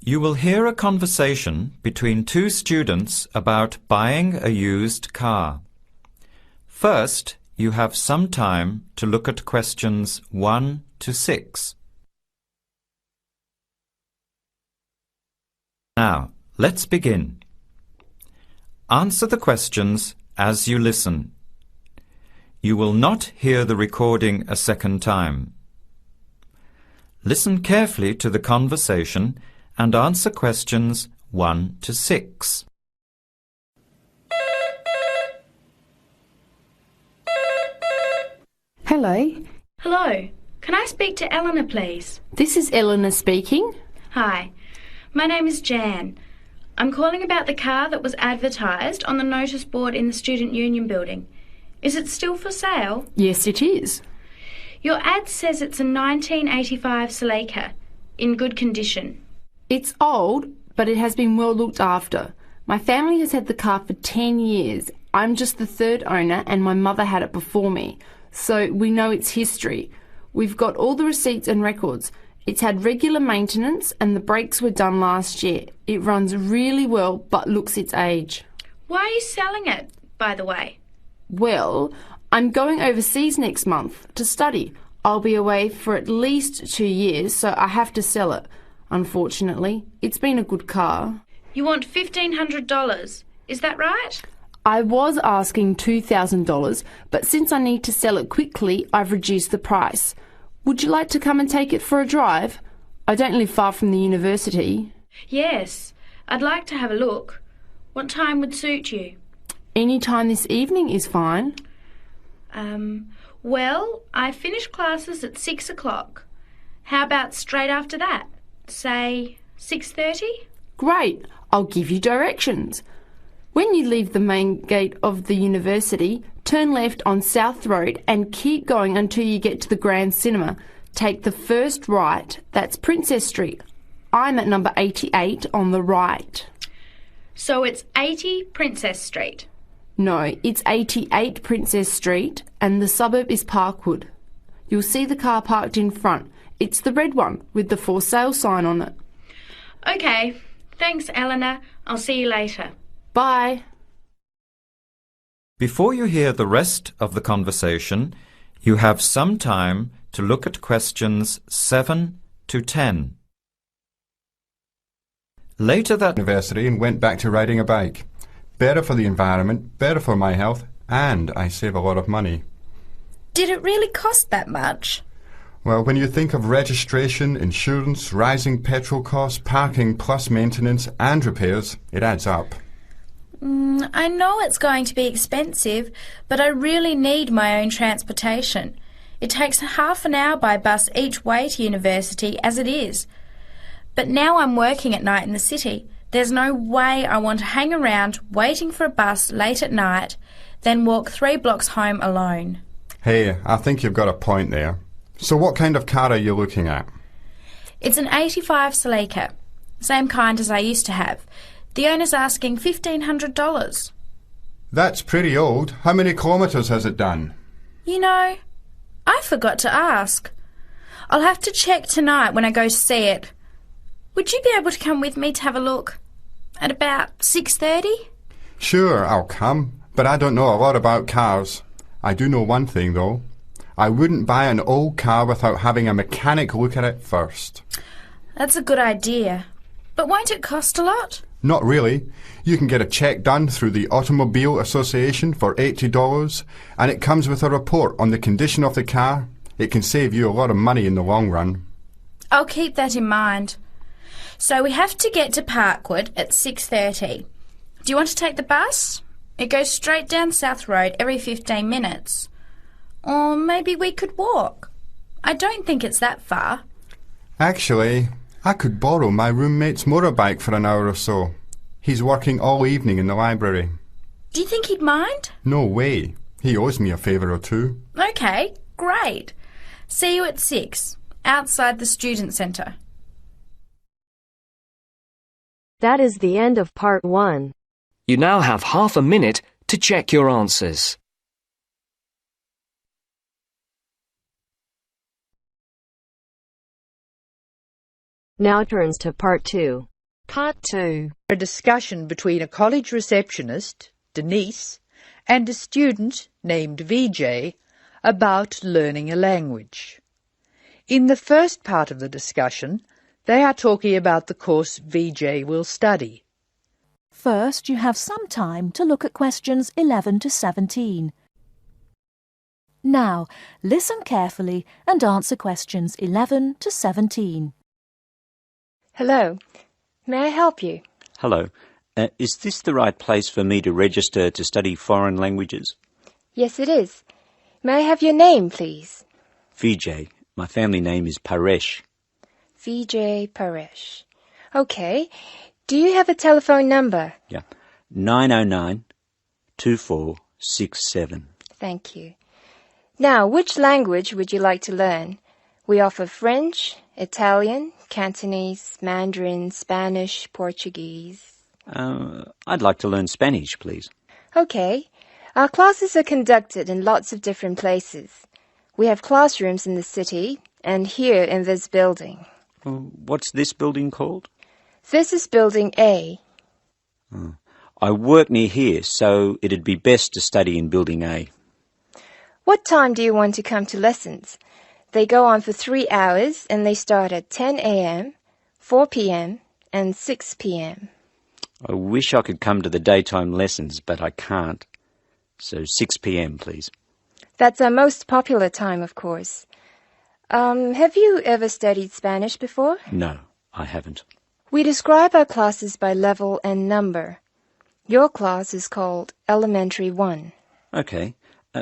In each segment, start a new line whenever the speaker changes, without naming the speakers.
You will hear a conversation between two students about buying a used car. First, you have some time to look at questions 1 to 6. Now, let's begin. Answer the questions as you listen. You will not hear the recording a second time. Listen carefully to the conversation and answer questions 1 to 6.
Hello.
Hello. Can I speak to Eleanor, please?
This is Eleanor speaking.
Hi. My name is Jan. I'm calling about the car that was advertised on the notice board in the Student Union building. Is it still for sale?
Yes, it is.
Your ad says it's a 1985 Celica, in good condition.
It's old, but it has been well looked after. My family has had the car for 10 years. I'm just the third owner and my mother had it before me, so we know its history. We've got all the receipts and records. It's had regular maintenance and the brakes were done last year. It runs really well but looks its age.
Why are you selling it, by the way?
Well, I'm going overseas next month to study. I'll be away for at least 2 years, so I have to sell it. Unfortunately, it's been a good car.
You want $1,500, is that right?
I was asking $2,000, but since I need to sell it quickly, I've reduced the price. Would you like to come and take it for a drive? I don't live far from the university.
Yes, I'd like to have a look. What time would suit you?
Any time this evening is fine.
Well, I finish classes at 6 o'clock. How about straight after that? Say 6:30?
Great, I'll give you directions. When you leave the main gate of the university, turn left on South Road and keep going until you get to the Grand Cinema. Take the first right, that's Princess Street. I'm at number 88 on the right.
So it's 80 Princess Street?
No, it's 88 Princess Street and the suburb is Parkwood. You'll see the car parked in front. It's the red one with the for sale sign on it.
OK. Thanks, Eleanor. I'll see you later.
Bye.
Before you hear the rest of the conversation, you have some time to look at questions 7 to 10. Later that
university and went back to riding a bike. Better for the environment, better for my health, and I save a lot of money.
Did it really cost that much?
Well, when you think of registration, insurance, rising petrol costs, parking plus maintenance and repairs, it adds up.
I know it's going to be expensive, but I really need my own transportation. It takes half an hour by bus each way to university as it is. But now I'm working at night in the city. There's no way I want to hang around waiting for a bus late at night, then walk 3 blocks home alone.
Hey, I think you've got a point there. So what kind of car are you looking at?
It's an 85 Celica, same kind as I used to have. The owner's asking $1,500.
That's pretty old. How many kilometres has it done?
You know, I forgot to ask. I'll have to check tonight when I go to see it. Would you be able to come with me to have a look? At about 6:30?
Sure, I'll come, but I don't know a lot about cars. I do know one thing, though. I wouldn't buy an old car without having a mechanic look at it first.
That's a good idea. But won't it cost a lot?
Not really. You can get a check done through the Automobile Association for $80, and it comes with a report on the condition of the car. It can save you a lot of money in the long run.
I'll keep that in mind. So we have to get to Parkwood at 6:30. Do you want to take the bus? It goes straight down South Road every 15 minutes. Or maybe we could walk. I don't think it's that far.
Actually, I could borrow my roommate's motorbike for an hour or so. He's working all evening in the library.
Do you think he'd mind?
No way. He owes me a favour or two.
OK, great. See you at 6, outside the student centre.
That is the end of part 1.
You now have half a minute to check your answers.
Now turns to part 2. Part 2.
A discussion between a college receptionist, Denise, and a student named VJ about learning a language. In the first part of the discussion, they are talking about the course VJ will study.
First, you have some time to look at questions 11 to 17. Now, listen carefully and answer questions 11 to 17.
Hello. May I help you?
Hello. Is this the right place for me to register to study foreign languages?
Yes, it is. May I have your name, please?
VJ. My family name is Paresh.
VJ Paresh. Okay. Do you have a telephone number?
Yeah. 909-2467.
Thank you. Now, which language would you like to learn? We offer French, Italian, Cantonese, Mandarin, Spanish, Portuguese.
I'd like to learn Spanish, please.
Okay. Our classes are conducted in lots of different places. We have classrooms in the city and here in this building.
What's this building called?
This is Building A.
I work near here, so it'd be best to study in Building A.
What time do you want to come to lessons? They go on for 3 hours and they start at 10 a.m., 4 p.m. and 6 p.m.
I wish I could come to the daytime lessons, but I can't. So 6 p.m, please.
That's our most popular time, of course. Have you ever studied Spanish before?
No, I haven't.
We describe our classes by level and number. Your class is called Elementary 1.
Okay.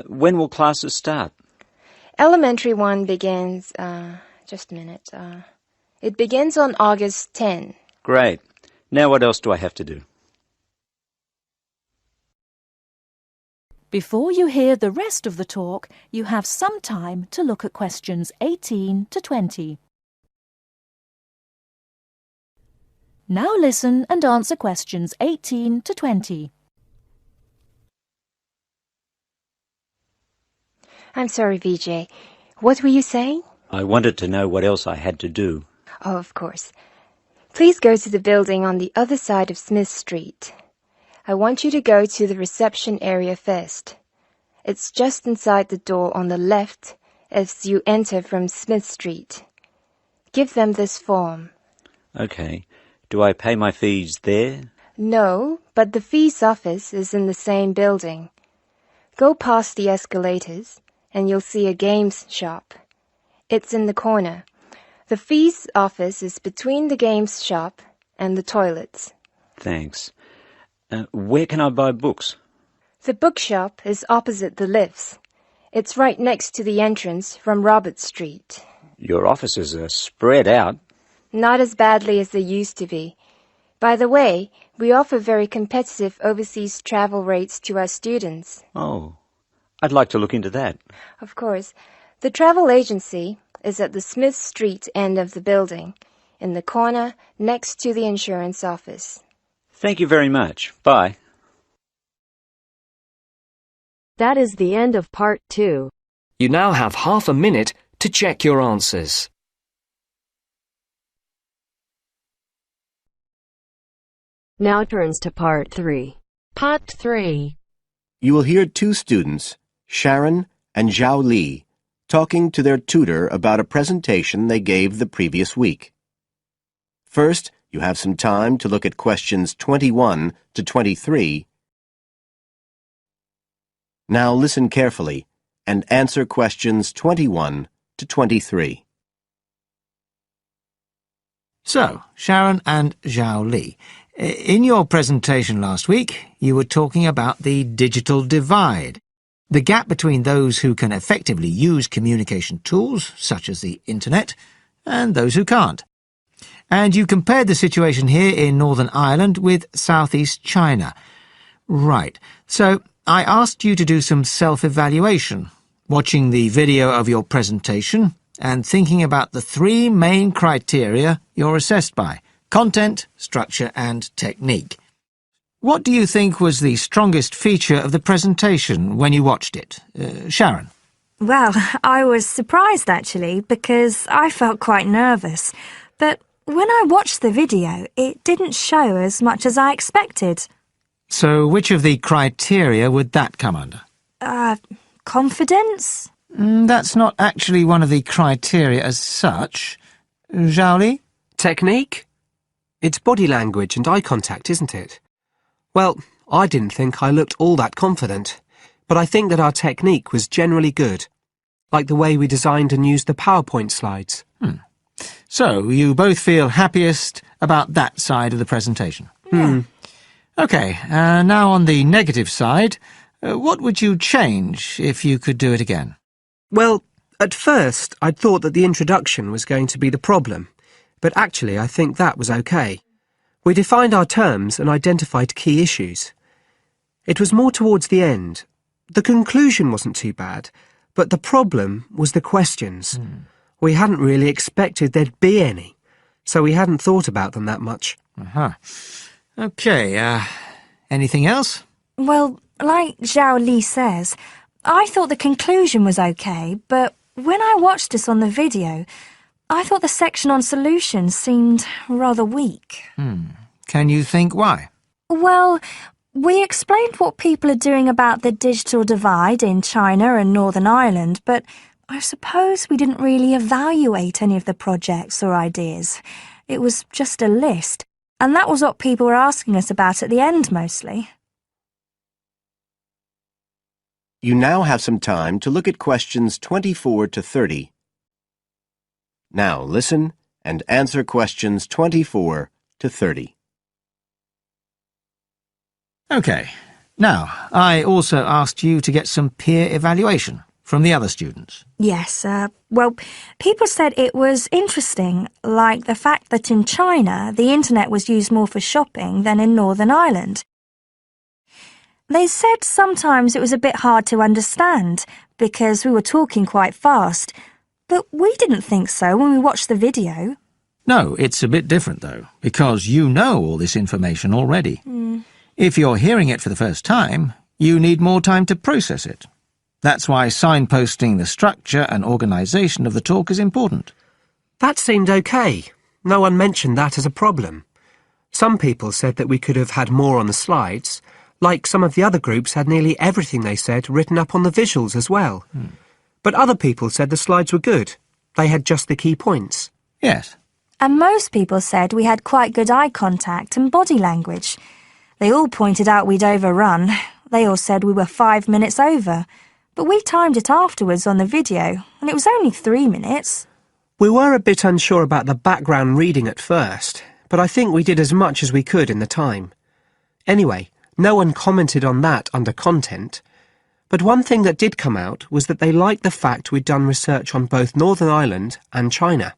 When will classes start?
Elementary 1 begins, just a minute. It begins on August 10.
Great. Now what else do I have to do?
Before you hear the rest of the talk, you have some time to look at questions 18 to 20. Now listen and answer questions 18 to 20.
I'm sorry, VJ. What were you saying?
I wanted to know what else I had to do.
Oh, of course. Please go to the building on the other side of Smith Street. I want you to go to the reception area first. It's just inside the door on the left as you enter from Smith Street. Give them this form.
Okay. Do I pay my fees there?
No, but the fees office is in the same building. Go past the escalators and you'll see a games shop. It's in the corner. The fees office is between the games shop and the toilets.
Thanks. Where can I buy books?
The bookshop is opposite the lifts. It's right next to the entrance from Robert Street.
Your offices are spread out.
Not as badly as they used to be. By the way, we offer very competitive overseas travel rates to our students.
Oh, I'd like to look into that.
Of course. The travel agency is at the Smith Street end of the building, in the corner next to the insurance office.
Thank you very much. Bye.
That is the end of part 2.
You now have half a minute to check your answers.
Now turns to part 3. Part 3.
You will hear two students, Sharon and Zhao Li, talking to their tutor about a presentation they gave the previous week. First, you have some time to look at questions 21 to 23. Now listen carefully and answer questions 21 to 23.
So, Sharon and Zhao Li, in your presentation last week, you were talking about the digital divide, the gap between those who can effectively use communication tools, such as the internet, and those who can't. And you compared the situation here in Northern Ireland with Southeast China. Right. So I asked you to do some self-evaluation, watching the video of your presentation and thinking about the three main criteria you're assessed by: content, structure and technique. What do you think was the strongest feature of the presentation when you watched it? Sharon?
Well, I was surprised actually, because I felt quite nervous. But when I watched the video, it didn't show as much as I expected.
So which of the criteria would that come under?
Confidence?
That's not actually one of the criteria as such. Zhao Li?
Technique? It's body language and eye contact, isn't it? Well, I didn't think I looked all that confident, but I think that our technique was generally good, like the way we designed and used the PowerPoint slides.
So, you both feel happiest about that side of the presentation?
Yeah.
OK, now on the negative side, what would you change if you could do it again?
Well, at first I'd thought that the introduction was going to be the problem, but actually I think that was OK. We defined our terms and identified key issues. It was more towards the end. The conclusion wasn't too bad, but the problem was the questions. We hadn't really expected there'd be any, so we hadn't thought about them that much.
OK, anything else?
Well, like Zhao Li says, I thought the conclusion was okay, but when I watched this on the video, I thought the section on solutions seemed rather weak.
Can you think why?
Well, we explained what people are doing about the digital divide in China and Northern Ireland, but I suppose we didn't really evaluate any of the projects or ideas. It was just a list, and that was what people were asking us about at the end mostly.
You now have some time to look at questions 24 to 30. Now listen and answer questions 24 to 30.
OK. Now, I also asked you to get some peer evaluation from the other students.
Yes, well, people said it was interesting, like the fact that in China the internet was used more for shopping than in Northern Ireland. They said sometimes it was a bit hard to understand because we were talking quite fast, but we didn't think so when we watched the video.
No, it's a bit different, though, because you know all this information already. If you're hearing it for the first time, you need more time to process it. That's why signposting the structure and organisation of the talk is important.
That seemed OK. No one mentioned that as a problem. Some people said that we could have had more on the slides, like some of the other groups had nearly everything they said written up on the visuals as well. But other people said the slides were good. They had just the key points.
Yes.
And most people said we had quite good eye contact and body language. They all pointed out we'd overrun. They all said we were 5 minutes over. But we timed it afterwards on the video, and it was only 3 minutes.
We were a bit unsure about the background reading at first, but I think we did as much as we could in the time. Anyway, no one commented on that under content. But one thing that did come out was that they liked the fact we'd done research on both Northern Ireland and China.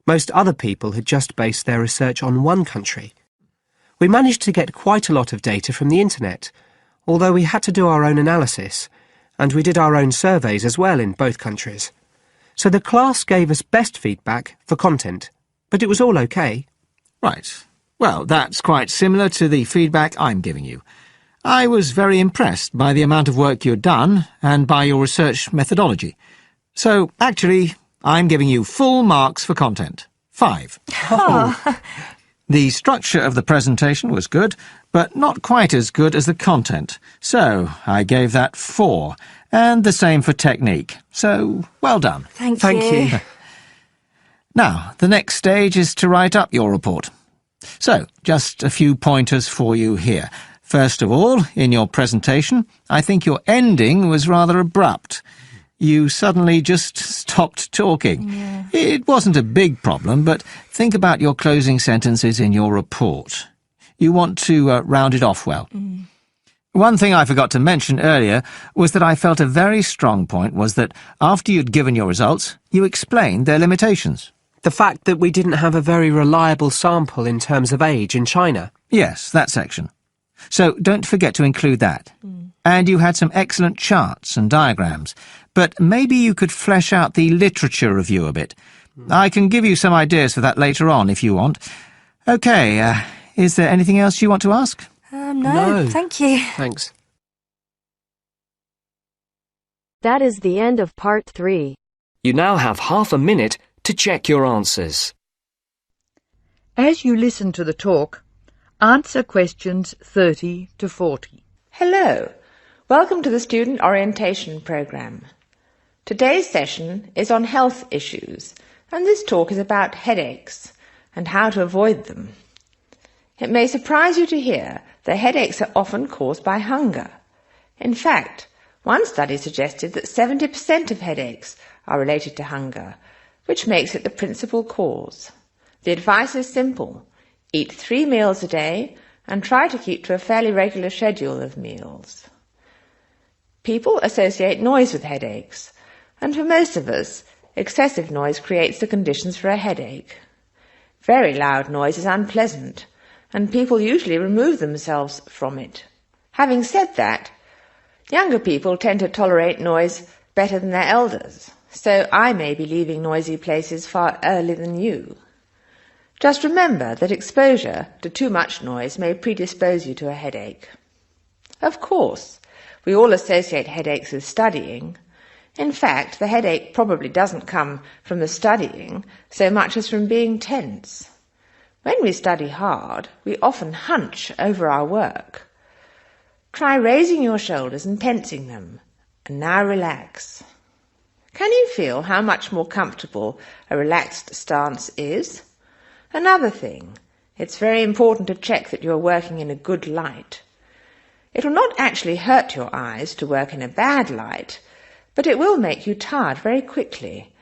Most other people had just based their research on one country. We managed to get quite a lot of data from the internet, although we had to do our own analysis, and we did our own surveys as well in both countries. So the class gave us best feedback for content, but it was all OK.
Right. Well, that's quite similar to the feedback I'm giving you. I was very impressed by the amount of work you'd done and by your research methodology. So, actually, I'm giving you full marks for content. 5. The structure of the presentation was good, but not quite as good as the content. So, I gave that 4, and the same for technique. So, well done.
Thank you.
Now, the next stage is to write up your report. So, just a few pointers for you here. First of all, in your presentation, I think your ending was rather abrupt. You suddenly just stopped talking.
Yeah.
It wasn't a big problem, but think about your closing sentences in your report. You want to round it off well. One thing I forgot to mention earlier was that I felt a very strong point was that after you'd given your results, you explained their limitations.
The fact that we didn't have a very reliable sample in terms of age in China.
Yes, that section. So don't forget to include that. And you had some excellent charts and diagrams, but maybe you could flesh out the literature review a bit. I can give you some ideas for that later on if you want. OK, is there anything else you want to ask?
No, thank you.
Thanks.
That is the end of part 3.
You now have half a minute to check your answers.
As you listen to the talk, answer questions 30 to 40.
Hello. Welcome to the Student Orientation Programme. Today's session is on health issues, and this talk is about headaches and how to avoid them. It may surprise you to hear that headaches are often caused by hunger. In fact, one study suggested that 70% of headaches are related to hunger, which makes it the principal cause. The advice is simple. Eat 3 meals a day and try to keep to a fairly regular schedule of meals. People associate noise with headaches, and for most of us, excessive noise creates the conditions for a headache. Very loud noise is unpleasant, and people usually remove themselves from it. Having said that, younger people tend to tolerate noise better than their elders, so I may be leaving noisy places far earlier than you. Just remember that exposure to too much noise may predispose you to a headache. Of course, we all associate headaches with studying. In fact, the headache probably doesn't come from the studying so much as from being tense. When we study hard, we often hunch over our work. Try raising your shoulders and tensing them, and now relax. Can you feel how much more comfortable a relaxed stance is? Another thing, it's very important to check that you are working in a good light. It will not actually hurt your eyes to work in a bad light, but it will make you tired very quickly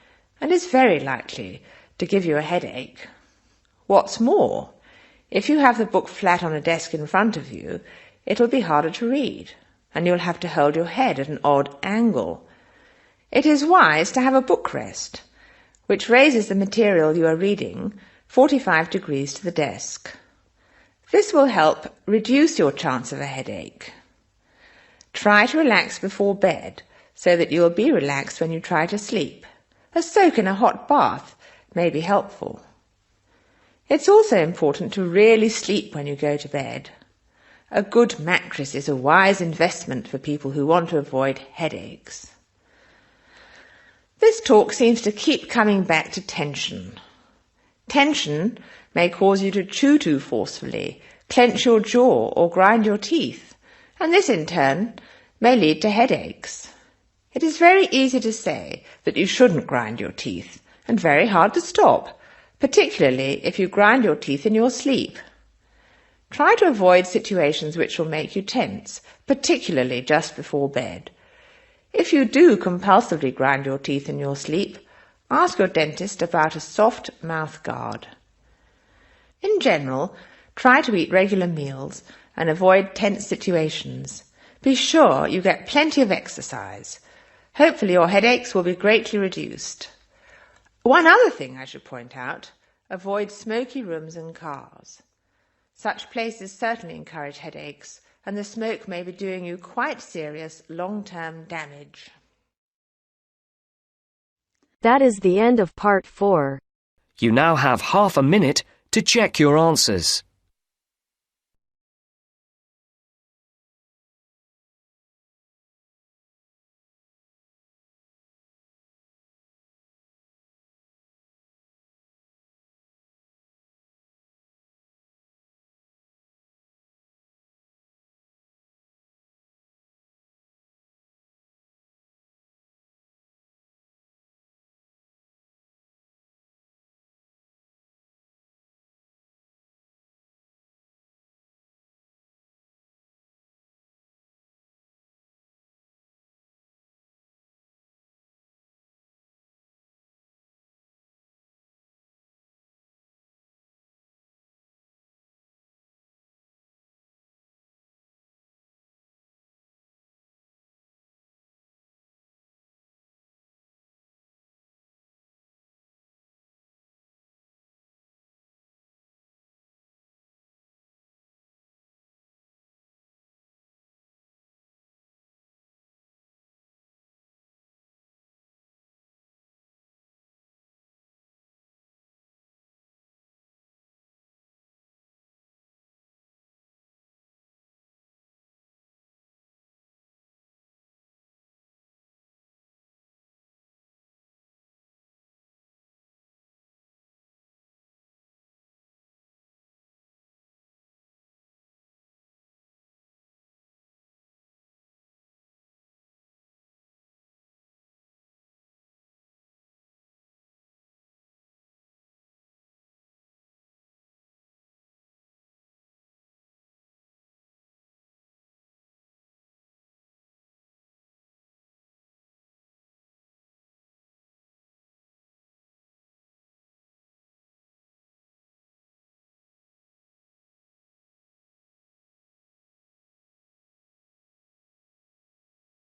and is very likely to give you a headache. What's more, if you have the book flat on a desk in front of you, it will be harder to read, and you'll have to hold your head at an odd angle. It is wise to have a book rest, which raises the material you are reading 45 degrees to the desk. This will help reduce your chance of a headache. Try to relax before bed so that you will be relaxed when you try to sleep. A soak in a hot bath may be helpful. It's also important to really sleep when you go to bed. A good mattress is a wise investment for people who want to avoid headaches. This talk seems to keep coming back to tension. Tension may cause you to chew too forcefully, clench your jaw or grind your teeth, and this in turn may lead to headaches. It is very easy to say that you shouldn't grind your teeth, and very hard to stop, particularly if you grind your teeth in your sleep. Try to avoid situations which will make you tense, particularly just before bed. If you do compulsively grind your teeth in your sleep, ask your dentist about a soft mouth guard. In general, try to eat regular meals and avoid tense situations. Be sure you get plenty of exercise. Hopefully your headaches will be greatly reduced. One other thing I should point out, avoid smoky rooms and cars. Such places certainly encourage headaches, and the smoke may be doing you quite serious long-term damage.
That is the end of part 4.
You now have half a minute to check your answers.